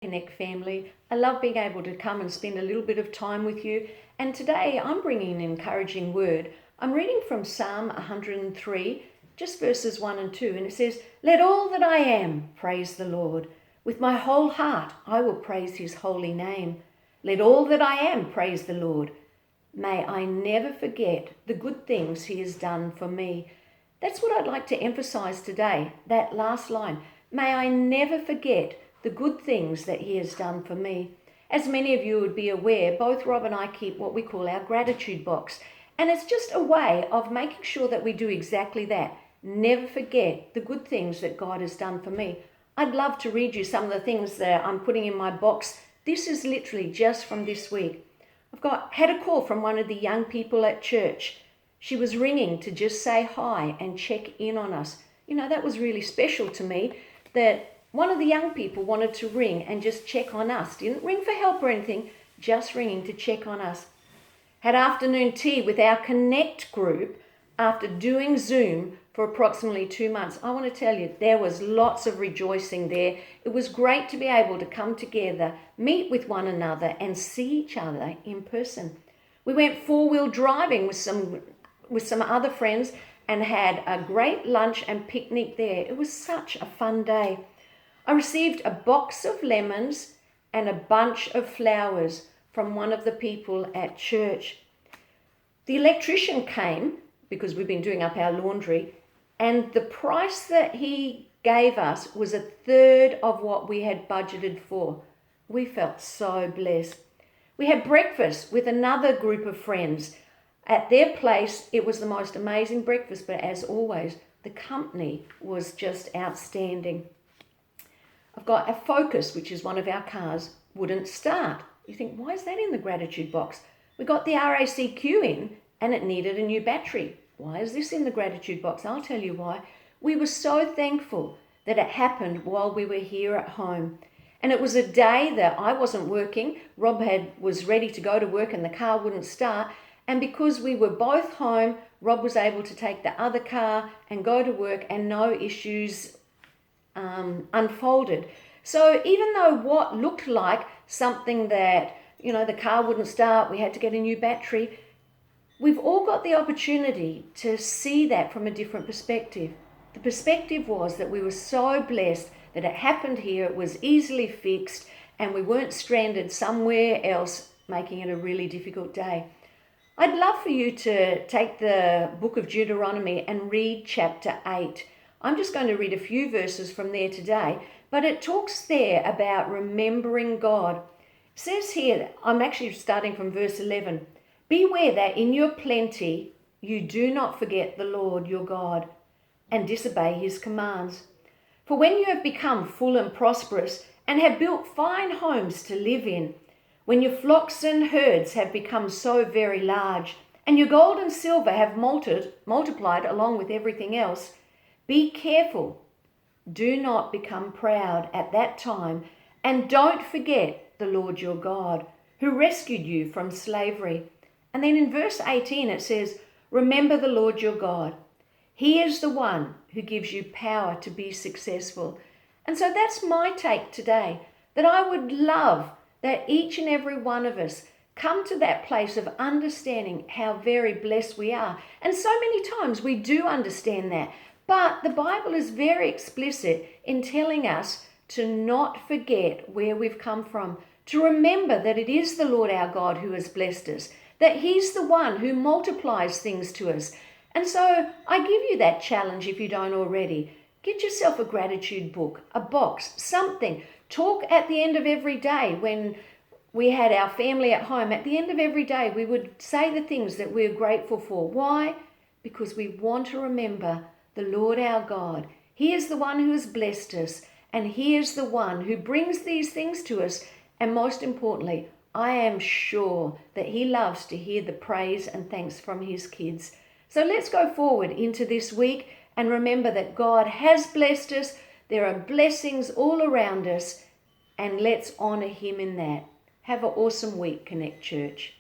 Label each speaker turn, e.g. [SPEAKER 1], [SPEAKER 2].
[SPEAKER 1] Connect family. I love being able to come and spend a little bit of time with you. And today I'm bringing an encouraging word. I'm reading from Psalm 103, just verses 1 and 2. And it says, "Let all that I am praise the Lord. With my whole heart I will praise his holy name. Let all that I am praise the Lord. May I never forget the good things he has done for me." That's what I'd like to emphasize today, that last line. May I never forget the good things that he has done for me. As many of you would be aware, both Rob and I keep what we call our gratitude box. And it's just a way of making sure that we do exactly that. Never forget the good things that God has done for me. I'd love to read you some of the things that I'm putting in my box. This is literally just from this week. Had a call from one of the young people at church. She was ringing to just say hi and check in on us. You know, that was really special to me, that one of the young people wanted to ring and just check on us. Didn't ring for help or anything, just ringing to check on us. Had afternoon tea with our Connect group after doing Zoom for approximately 2 months. I want to tell you, there was lots of rejoicing there. It was great to be able to come together, meet with one another and see each other in person. We went four-wheel driving with some other friends and had a great lunch and picnic there. It was such a fun day. I received a box of lemons and a bunch of flowers from one of the people at church. The electrician came, because we've been doing up our laundry, and the price that he gave us was a third of what we had budgeted for. We felt so blessed. We had breakfast with another group of friends. At their place, it was the most amazing breakfast, but as always, the company was just outstanding. I've got a Focus, which is one of our cars, wouldn't start. You think, why is that in the gratitude box? We got the RACQ in and it needed a new battery. Why is this in the gratitude box? I'll tell you why. We were so thankful that it happened while we were here at home. And it was a day that I wasn't working. Rob was ready to go to work and the car wouldn't start. And because we were both home, Rob was able to take the other car and go to work and no issues unfolded. So even though what looked like something that, the car wouldn't start, we had to get a new battery, we've all got the opportunity to see that from a different perspective. The perspective was that we were so blessed that it happened here, it was easily fixed, and we weren't stranded somewhere else, making it a really difficult day. I'd love for you to take the book of Deuteronomy and read chapter 8. I'm just going to read a few verses from there today, but it talks there about remembering God. It says here, I'm actually starting from verse 11, "Beware that in your plenty you do not forget the Lord your God and disobey his commands. For when you have become full and prosperous and have built fine homes to live in, when your flocks and herds have become so very large and your gold and silver have multiplied along with everything else, be careful. Do not become proud at that time, and don't forget the Lord your God, who rescued you from slavery." And then in verse 18 it says, "Remember the Lord your God. He is the one who gives you power to be successful." And so that's my take today, that I would love that each and every one of us come to that place of understanding how very blessed we are. And so many times we do understand that. But the Bible is very explicit in telling us to not forget where we've come from, to remember that it is the Lord our God who has blessed us, that he's the one who multiplies things to us. And so I give you that challenge if you don't already. Get yourself a gratitude book, a box, something. Talk at the end of every day. When we had our family at home, at the end of every day, we would say the things that we're grateful for. Why? Because we want to remember the Lord our God. He is the one who has blessed us, and he is the one who brings these things to us. And most importantly, I am sure that he loves to hear the praise and thanks from his kids. So let's go forward into this week and remember that God has blessed us. There are blessings all around us, and let's honor him in that. Have an awesome week, Connect Church.